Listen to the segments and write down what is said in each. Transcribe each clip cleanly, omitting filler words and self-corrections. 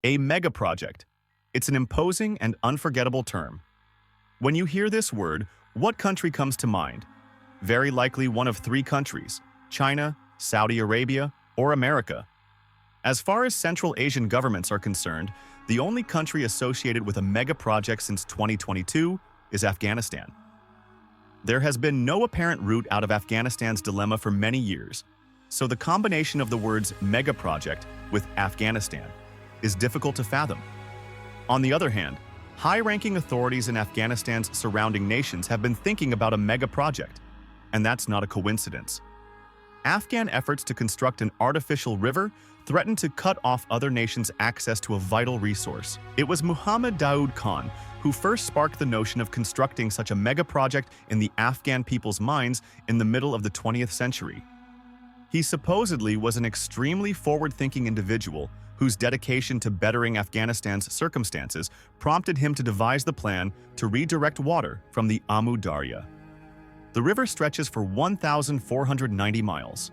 A mega project. It's an imposing and unforgettable term. When you hear this word, what country comes to mind? Very likely one of three countries: China, Saudi Arabia, or America. As far as Central Asian governments are concerned, the only country associated with a mega project since 2022 is Afghanistan. There has been no apparent route out of Afghanistan's dilemma for many years, so the combination of the words mega project with Afghanistan is difficult to fathom. On the other hand, high-ranking authorities in Afghanistan's surrounding nations have been thinking about a mega project, and that's not a coincidence. Afghan efforts to construct an artificial river threatened to cut off other nations' access to a vital resource. It was Muhammad Daoud Khan who first sparked the notion of constructing such a mega project in the Afghan people's minds in the middle of the 20th century. He supposedly was an extremely forward-thinking individual whose dedication to bettering Afghanistan's circumstances prompted him to devise the plan to redirect water from the Amu Darya. The river stretches for 1,490 miles.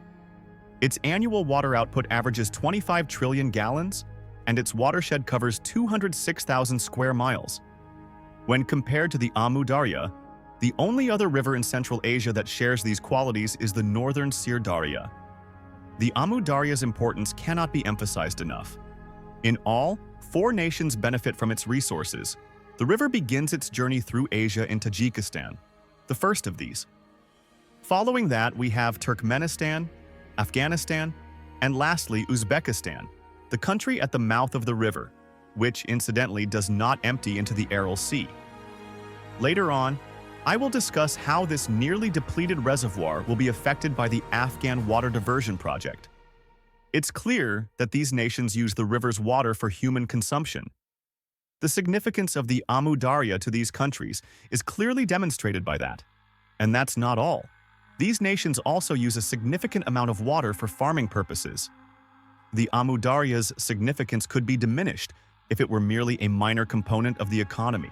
Its annual water output averages 25 trillion gallons, and its watershed covers 206,000 square miles. When compared to the Amu Darya, the only other river in Central Asia that shares these qualities is the northern Sir Darya. The Amu Darya's importance cannot be emphasized enough. In all, 4 nations benefit from its resources. The river begins its journey through Asia in Tajikistan, the first of these. Following that, we have Turkmenistan, Afghanistan, and lastly Uzbekistan, the country at the mouth of the river, which incidentally does not empty into the Aral Sea. Later on, I will discuss how this nearly depleted reservoir will be affected by the Afghan water diversion project. It's clear that these nations use the river's water for human consumption. The significance of the Amu Darya to these countries is clearly demonstrated by that. And that's not all. These nations also use a significant amount of water for farming purposes. The Amu Darya's significance could be diminished if it were merely a minor component of the economy.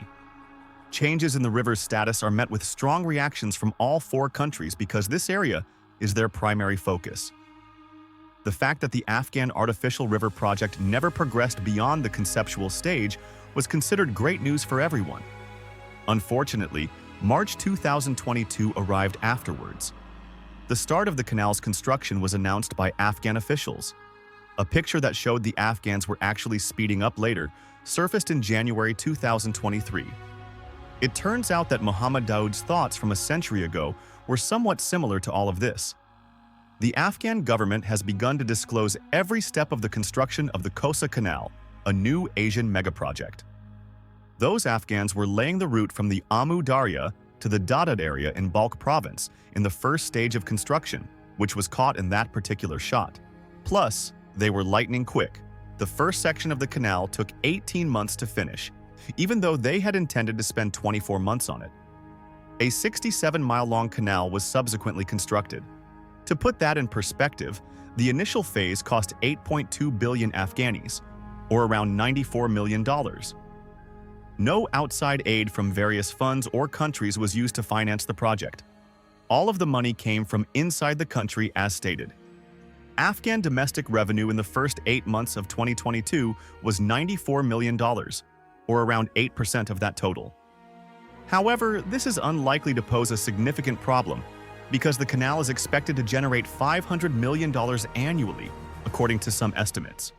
Changes in the river's status are met with strong reactions from all 4 countries because this area is their primary focus. The fact that the Afghan artificial river project never progressed beyond the conceptual stage was considered great news for everyone. Unfortunately, March 2022 arrived afterwards. The start of the canal's construction was announced by Afghan officials. A picture that showed the Afghans were actually speeding up later surfaced in January 2023. It turns out that Muhammad Daoud's thoughts from a century ago were somewhat similar to all of this. The Afghan government has begun to disclose every step of the construction of the Kosa Canal, a new Asian megaproject. Those Afghans were laying the route from the Amu Darya to the Dadad area in Balkh province in the first stage of construction, which was caught in that particular shot. Plus, they were lightning quick. The first section of the canal took 18 months to finish, even though they had intended to spend 24 months on it. A 67-mile-long canal was subsequently constructed. To put that in perspective, the initial phase cost 8.2 billion Afghanis, or around $94 million. No outside aid from various funds or countries was used to finance the project. All of the money came from inside the country as stated. Afghan domestic revenue in the first 8 months of 2022 was $94 million, or around 8% of that total. However, this is unlikely to pose a significant problem because the canal is expected to generate $500 million annually, according to some estimates.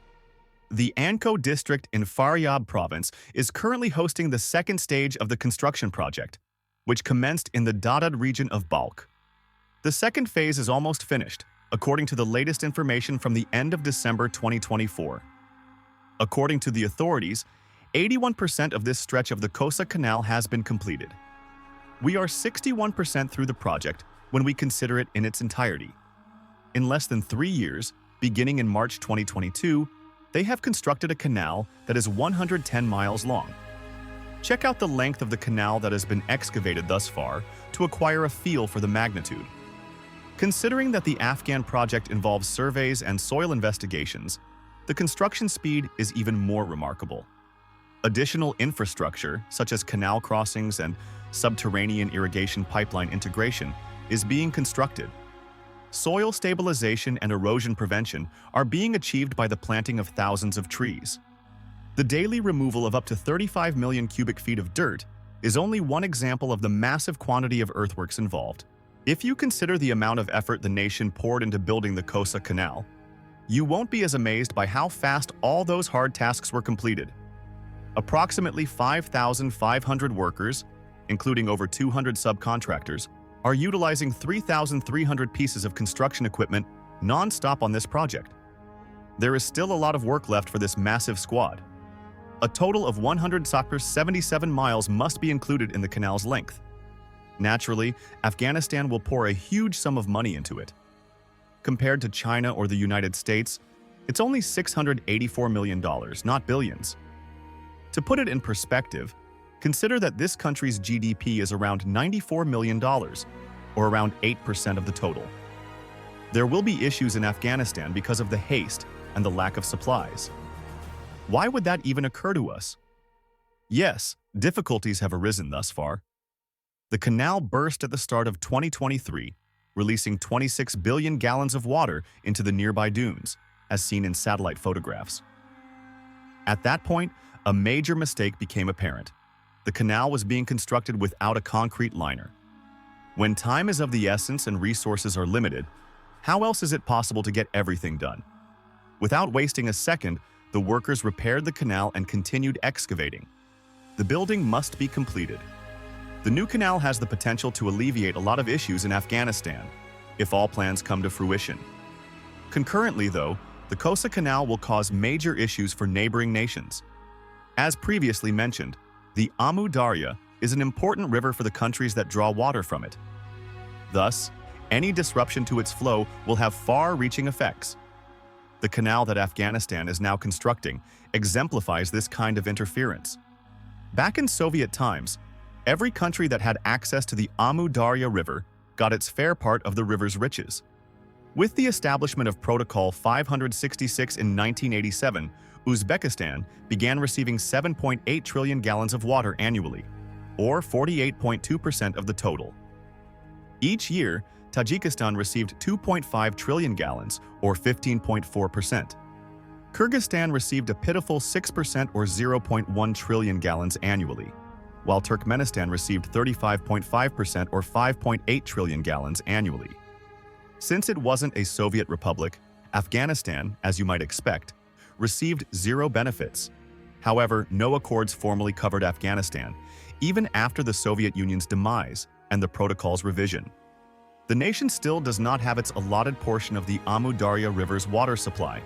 The Anko district in Faryab province is currently hosting the second stage of the construction project, which commenced in the Dadad region of Balkh. The second phase is almost finished, according to the latest information from the end of December 2024. According to the authorities, 81% of this stretch of the Kosa Canal has been completed. We are 61% through the project when we consider it in its entirety. In less than 3 years, beginning in March 2022, they have constructed a canal that is 110 miles long. Check out the length of the canal that has been excavated thus far to acquire a feel for the magnitude. Considering that the Afghan project involves surveys and soil investigations, the construction speed is even more remarkable. Additional infrastructure, such as canal crossings and subterranean irrigation pipeline integration, is being constructed. Soil stabilization and erosion prevention are being achieved by the planting of thousands of trees. The daily removal of up to 35 million cubic feet of dirt is only one example of the massive quantity of earthworks involved. If you consider the amount of effort the nation poured into building the Kosa Canal, you won't be as amazed by how fast all those hard tasks were completed. Approximately 5,500 workers, including over 200 subcontractors, are utilizing 3,300 pieces of construction equipment non-stop on this project. There is still a lot of work left for this massive squad. A total of 177 miles must be included in the canal's length. Naturally, Afghanistan will pour a huge sum of money into it. Compared to China or the United States, it's only $684 million, not billions. To put it in perspective, consider that this country's GDP is around $94 million, or around 8% of the total. There will be issues in Afghanistan because of the haste and the lack of supplies. Why would that even occur to us? Yes, difficulties have arisen thus far. The canal burst at the start of 2023, releasing 26 billion gallons of water into the nearby dunes, as seen in satellite photographs. At that point, a major mistake became apparent. The canal was being constructed without a concrete liner. When time is of the essence and resources are limited, how else is it possible to get everything done? Without wasting a second, the workers repaired the canal and continued excavating. The building must be completed. The new canal has the potential to alleviate a lot of issues in Afghanistan, if all plans come to fruition. Concurrently, though, the Kosa Canal will cause major issues for neighboring nations. As previously mentioned, the Amu Darya is an important river for the countries that draw water from it. Thus, any disruption to its flow will have far-reaching effects. The canal that Afghanistan is now constructing exemplifies this kind of interference. Back in Soviet times, every country that had access to the Amu Darya River got its fair part of the river's riches. With the establishment of Protocol 566 in 1987, Uzbekistan began receiving 7.8 trillion gallons of water annually, or 48.2% of the total. Each year, Tajikistan received 2.5 trillion gallons, or 15.4%. Kyrgyzstan received a pitiful 6% or 0.1 trillion gallons annually, while Turkmenistan received 35.5% or 5.8 trillion gallons annually. Since it wasn't a Soviet republic, Afghanistan, as you might expect, received zero benefits. However, no accords formally covered Afghanistan, even after the Soviet Union's demise and the protocol's revision. The nation still does not have its allotted portion of the Amu Darya River's water supply.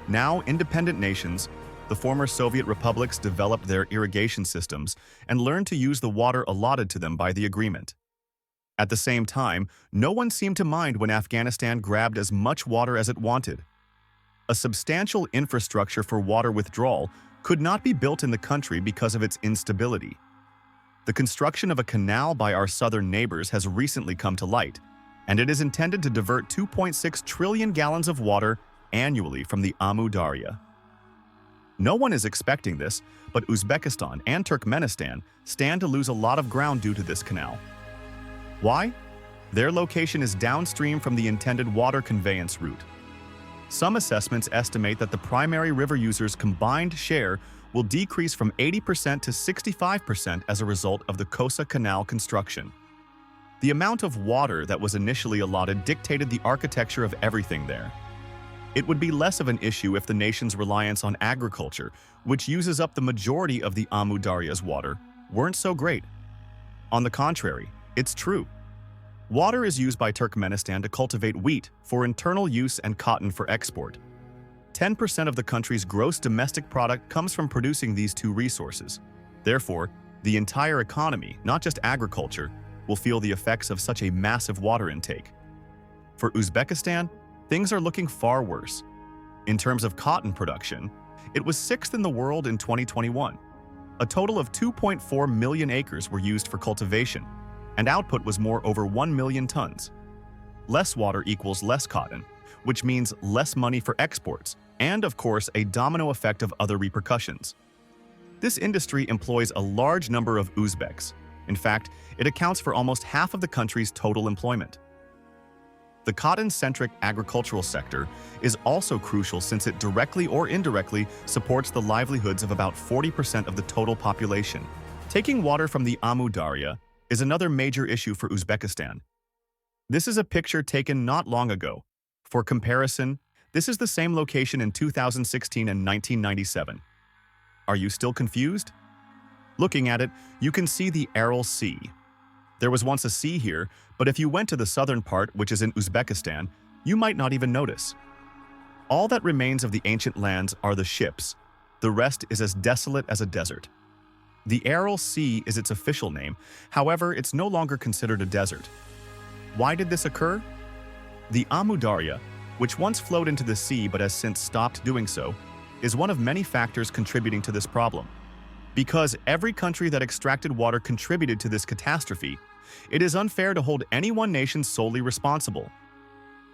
Now, independent nations, the former Soviet republics, developed their irrigation systems and learned to use the water allotted to them by the agreement. At the same time, no one seemed to mind when Afghanistan grabbed as much water as it wanted. A substantial infrastructure for water withdrawal could not be built in the country because of its instability. The construction of a canal by our southern neighbors has recently come to light, and it is intended to divert 2.6 trillion gallons of water annually from the Amu Darya. No one is expecting this, but Uzbekistan and Turkmenistan stand to lose a lot of ground due to this canal. Why? Their location is downstream from the intended water conveyance route. Some assessments estimate that the primary river users' combined share will decrease from 80% to 65% as a result of the Kosa Canal construction. The amount of water that was initially allotted dictated the architecture of everything there. It would be less of an issue if the nation's reliance on agriculture, which uses up the majority of the Amu Darya's water, weren't so great. On the contrary, it's true. Water is used by Turkmenistan to cultivate wheat for internal use and cotton for export. 10% of the country's gross domestic product comes from producing these two resources. Therefore, the entire economy, not just agriculture, will feel the effects of such a massive water intake. For Uzbekistan, things are looking far worse. In terms of cotton production, it was 6th in the world in 2021. A total of 2.4 million acres were used for cultivation, and output was more over 1 million tons. Less water equals less cotton, which means less money for exports, and of course a domino effect of other repercussions. This industry employs a large number of Uzbeks. In fact, it accounts for almost half of the country's total employment. The cotton-centric agricultural sector is also crucial since it directly or indirectly supports the livelihoods of about 40% of the total population. Taking water from the Amu Darya is another major issue for Uzbekistan. This is a picture taken not long ago. For comparison, this is the same location in 2016 and 1997. Are you still confused? Looking at it, you can see the Aral Sea. There was once a sea here, but if you went to the southern part, which is in Uzbekistan, you might not even notice. All that remains of the ancient lands are the ships. The rest is as desolate as a desert. The Aral Sea is its official name, however, it's no longer considered a desert. Why did this occur? The Amu Darya, which once flowed into the sea but has since stopped doing so, is one of many factors contributing to this problem. Because every country that extracted water contributed to this catastrophe, it is unfair to hold any one nation solely responsible.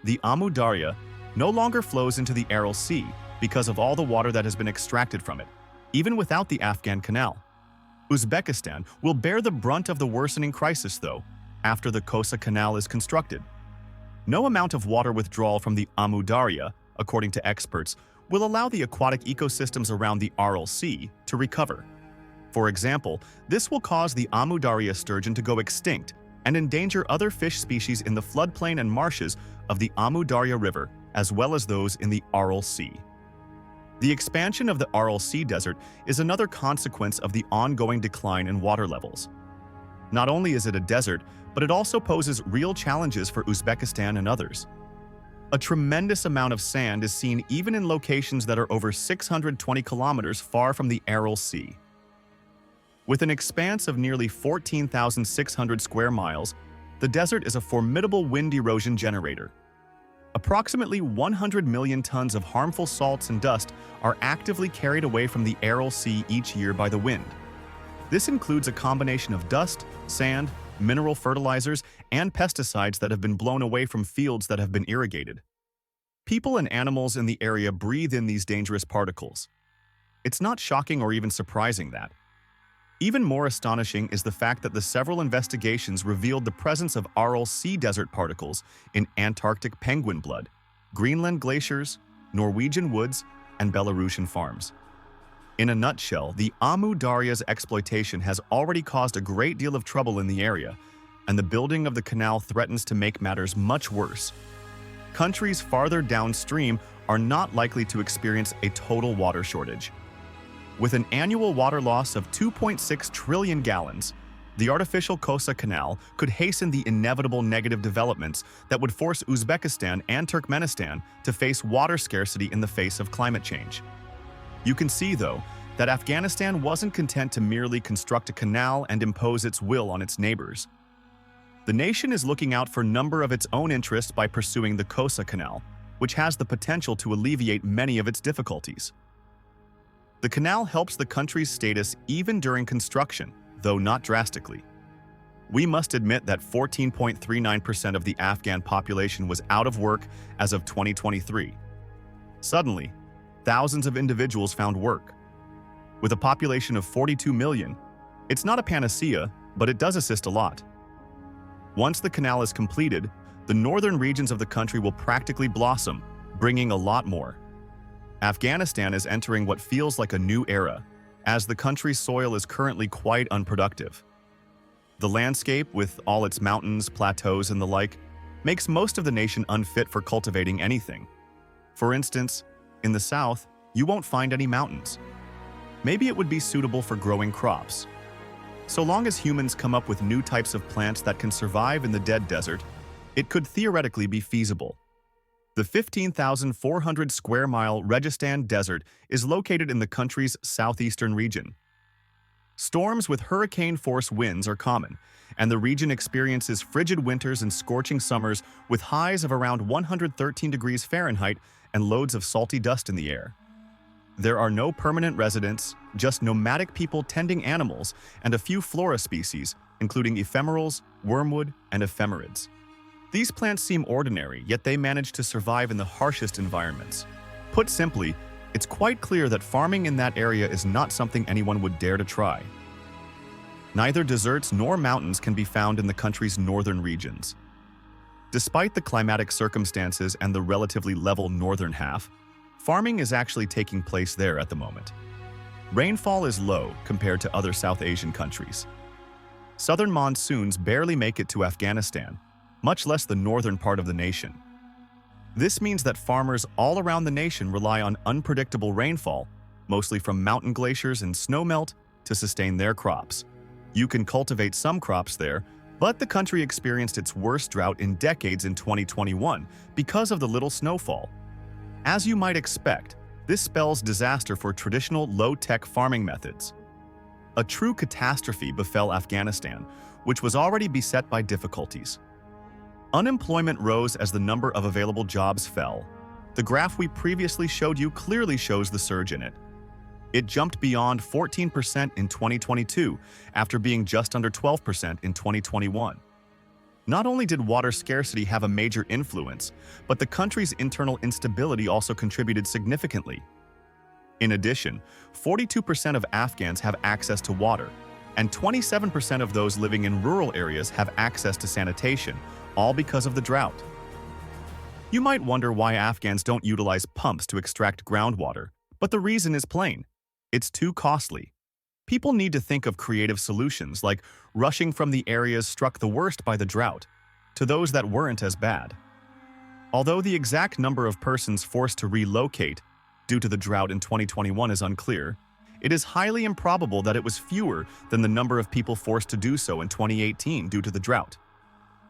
The Amu Darya no longer flows into the Aral Sea because of all the water that has been extracted from it, even without the Afghan Canal. Uzbekistan will bear the brunt of the worsening crisis, though, after the Kosa Canal is constructed. No amount of water withdrawal from the Amu Darya, according to experts, will allow the aquatic ecosystems around the Aral Sea to recover. For example, this will cause the Amu Darya sturgeon to go extinct and endanger other fish species in the floodplain and marshes of the Amu Darya River, as well as those in the Aral Sea. The expansion of the Aral Sea desert is another consequence of the ongoing decline in water levels. Not only is it a desert, but it also poses real challenges for Uzbekistan and others. A tremendous amount of sand is seen even in locations that are over 620 kilometers far from the Aral Sea. With an expanse of nearly 14,600 square miles, the desert is a formidable wind erosion generator. Approximately 100 million tons of harmful salts and dust are actively carried away from the Aral Sea each year by the wind. This includes a combination of dust, sand, mineral fertilizers, and pesticides that have been blown away from fields that have been irrigated. People and animals in the area breathe in these dangerous particles. It's not shocking or even surprising that. Even more astonishing is the fact that the several investigations revealed the presence of Aral Sea desert particles in Antarctic penguin blood, Greenland glaciers, Norwegian woods, and Belarusian farms. In a nutshell, the Amu Darya's exploitation has already caused a great deal of trouble in the area, and the building of the canal threatens to make matters much worse. Countries farther downstream are not likely to experience a total water shortage. With an annual water loss of 2.6 trillion gallons, the artificial Kosa Canal could hasten the inevitable negative developments that would force Uzbekistan and Turkmenistan to face water scarcity in the face of climate change. You can see, though, that Afghanistan wasn't content to merely construct a canal and impose its will on its neighbors. The nation is looking out for a number of its own interests by pursuing the Kosa Canal, which has the potential to alleviate many of its difficulties. The canal helps the country's status even during construction, though not drastically. We must admit that 14.39% of the Afghan population was out of work as of 2023. Suddenly, thousands of individuals found work. With a population of 42 million, it's not a panacea, but it does assist a lot. Once the canal is completed, the northern regions of the country will practically blossom, bringing a lot more. Afghanistan is entering what feels like a new era, as the country's soil is currently quite unproductive. The landscape, with all its mountains, plateaus, and the like, makes most of the nation unfit for cultivating anything. For instance, in the south, you won't find any mountains. Maybe it would be suitable for growing crops. So long as humans come up with new types of plants that can survive in the dead desert, it could theoretically be feasible. The 15,400 square mile Registan Desert is located in the country's southeastern region. Storms with hurricane-force winds are common, and the region experiences frigid winters and scorching summers with highs of around 113 degrees Fahrenheit and loads of salty dust in the air. There are no permanent residents, just nomadic people tending animals and a few flora species, including ephemerals, wormwood, and ephemerids. These plants seem ordinary, yet they manage to survive in the harshest environments. Put simply, it's quite clear that farming in that area is not something anyone would dare to try. Neither deserts nor mountains can be found in the country's northern regions. Despite the climatic circumstances and the relatively level northern half, farming is actually taking place there at the moment. Rainfall is low compared to other South Asian countries. Southern monsoons barely make it to Afghanistan, much less the northern part of the nation. This means that farmers all around the nation rely on unpredictable rainfall, mostly from mountain glaciers and snowmelt, to sustain their crops. You can cultivate some crops there, but the country experienced its worst drought in decades in 2021 because of the little snowfall. As you might expect, this spells disaster for traditional low-tech farming methods. A true catastrophe befell Afghanistan, which was already beset by difficulties. Unemployment rose as the number of available jobs fell. The graph we previously showed you clearly shows the surge in it. It jumped beyond 14% in 2022 after being just under 12% in 2021. Not only did water scarcity have a major influence, but the country's internal instability also contributed significantly. In addition, 42% of Afghans have access to water, and 27% of those living in rural areas have access to sanitation, all because of the drought. You might wonder why Afghans don't utilize pumps to extract groundwater, but the reason is plain. It's too costly. People need to think of creative solutions like rushing from the areas struck the worst by the drought to those that weren't as bad. Although the exact number of persons forced to relocate due to the drought in 2021 is unclear, it is highly improbable that it was fewer than the number of people forced to do so in 2018 due to the drought.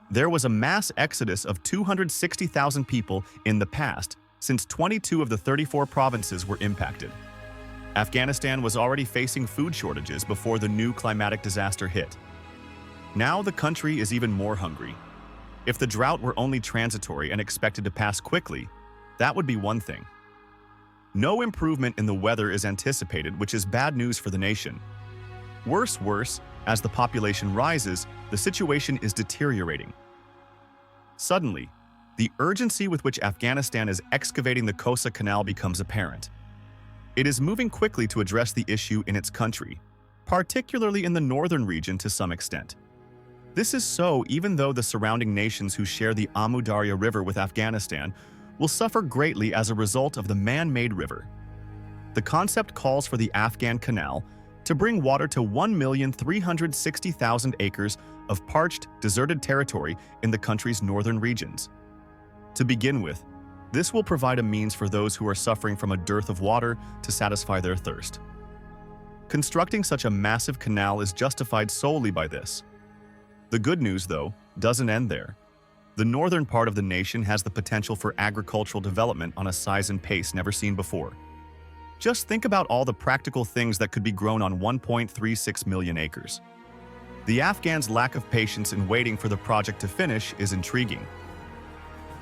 There was a mass exodus of 260,000 people in the past, since 22 of the 34 provinces were impacted. Afghanistan was already facing food shortages before the new climatic disaster hit. Now the country is even more hungry. If the drought were only transitory and expected to pass quickly, that would be one thing. No improvement in the weather is anticipated, which is bad news for the nation. Worse, as the population rises, the situation is deteriorating. Suddenly, the urgency with which Afghanistan is excavating the Kosa Canal becomes apparent. It is moving quickly to address the issue in its country, particularly in the northern region to some extent. This is so even though the surrounding nations who share the Amu Darya River with Afghanistan will suffer greatly as a result of the man-made river. The concept calls for the Afghan Canal to bring water to 1,360,000 acres of parched, deserted territory in the country's northern regions. To begin with, this will provide a means for those who are suffering from a dearth of water to satisfy their thirst. Constructing such a massive canal is justified solely by this. The good news, though, doesn't end there. The northern part of the nation has the potential for agricultural development on a size and pace never seen before. Just think about all the practical things that could be grown on 1.36 million acres. The Afghans' lack of patience in waiting for the project to finish is intriguing.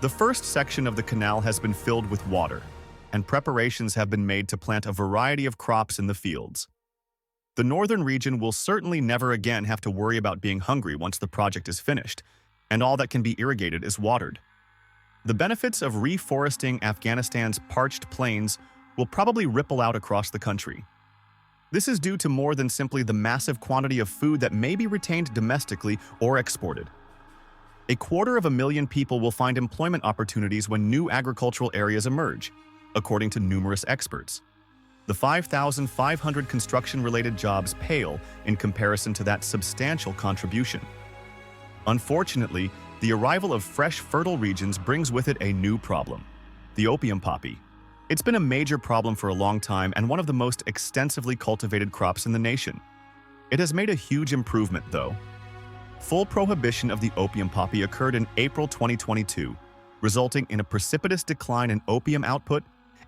The first section of the canal has been filled with water, and preparations have been made to plant a variety of crops in the fields. The northern region will certainly never again have to worry about being hungry once the project is finished, and all that can be irrigated is watered. The benefits of reforesting Afghanistan's parched plains will probably ripple out across the country. This is due to more than simply the massive quantity of food that may be retained domestically or exported. 250,000 people will find employment opportunities when new agricultural areas emerge, according to numerous experts. The 5,500 construction-related jobs pale in comparison to that substantial contribution. Unfortunately, the arrival of fresh, fertile regions brings with it a new problem: the opium poppy. It's been a major problem for a long time and one of the most extensively cultivated crops in the nation. It has made a huge improvement, though. Full prohibition of the opium poppy occurred in April 2022, resulting in a precipitous decline in opium output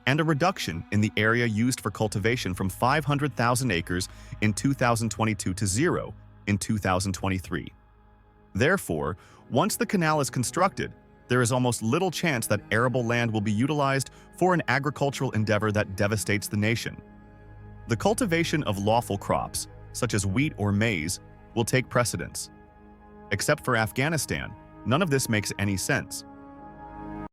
and a reduction in the area used for cultivation from 500,000 acres in 2022 to 0 in 2023. Therefore, once the canal is constructed, there is almost little chance that arable land will be utilized for an agricultural endeavor that devastates the nation. The cultivation of lawful crops, such as wheat or maize, will take precedence. Except for Afghanistan, none of this makes any sense.